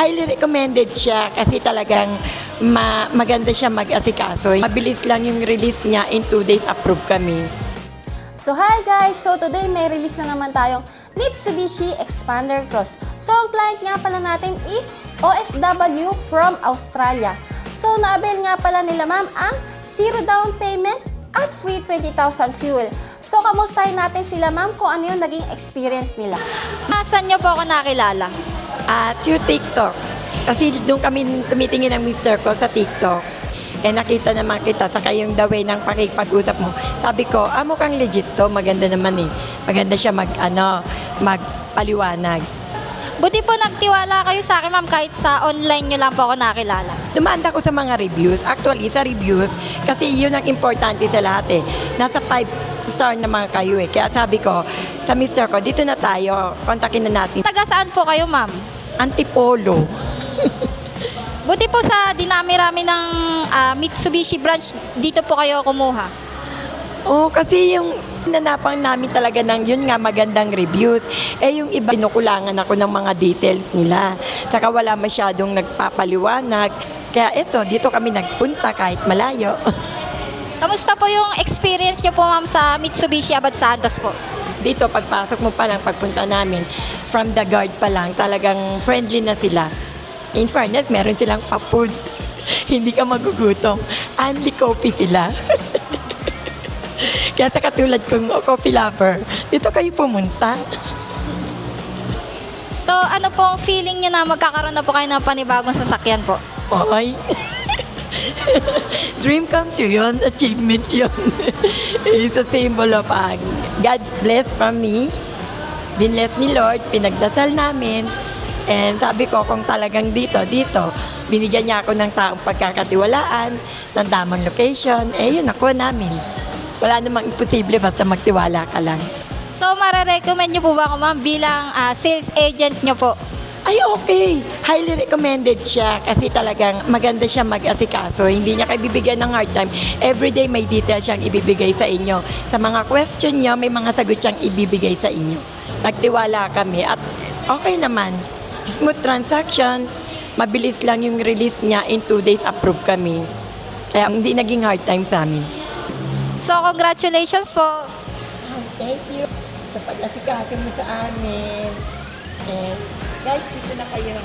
highly recommended siya kasi talagang maganda siya mag-asikaso. Mabilis lang yung release niya, in 2 days approve kami. So hi guys! So today may release na naman tayong Mitsubishi Expander Cross. So ang client nga pala natin is OFW from Australia. So na-avail nga pala nila ma'am ang 0 down payment at free 20,000 fuel. So kamustahin natin sila ma'am kung ano yung naging experience nila. Saan niyo po ako nakilala? At yung TikTok, kasi doon kami tumitingin ng mister ko sa TikTok. Nakita naman kita, saka yung the way ng pakipag-usap mo. Sabi ko, mukhang legit to, maganda naman eh. Maganda siya magpaliwanag. Buti po nagtiwala kayo sa akin ma'am kahit sa online nyo lang po ako nakilala. Dumanda ko sa mga reviews. Actually, sa reviews, kasi yun ang importante sa lahat eh. Nasa 5 star naman kayo eh. Kaya sabi ko, sa mister ko, dito na tayo, kontakin na natin. Taga saan po kayo ma'am? Antipolo. Buti po sa dinami-rami ng Mitsubishi branch, dito po kayo kumuha. Kasi yung nanapang namin talaga ng yun nga magandang reviews. Yung iba, pinukulangan ako ng mga details nila. Saka wala masyadong nagpapaliwanag. Kaya dito kami nagpunta kahit malayo. Kamusta po yung experience nyo po ma'am sa Mitsubishi Abad Santos po? Dito, pagpasok mo pa lang, pagpunta namin, from the guard pa lang, talagang friendly na sila. In fairness, meron silang pa-food. Hindi ka magugutom. Only coffee sila. Kaya sa katulad kong coffee lover, dito kayo pumunta. So ano pong feeling nyo na magkakaroon na po kayo ng panibagong sasakyan po? Oy. Dream come true yun, achievement yun. It's a symbol of God's bless from me. Binless ni Lord, pinagdasal namin. And sabi ko, kung talagang dito, binigyan niya ako ng taong pagkakatiwalaan, ng tamang location, yun, nakuha namin. Wala namang imposible basta magtiwala ka lang. So, marirecommend nyo po ba ako ma'am bilang sales agent nyo po? Ay, okay. Highly recommended siya kasi talagang maganda siya mag-asikaso. Hindi niya kayo bibigyan ng hard time. Everyday may details siyang ibibigay sa inyo. Sa mga question niyo, may mga sagot siyang ibibigay sa inyo. Nagtiwala kami at okay naman. Smooth transaction, mabilis lang yung release niya, in 2 days approve kami. Kaya hindi naging hard time sa amin. So, congratulations po! Thank you sa pag-asikaso mo sa amin. And guys, dito na kayo.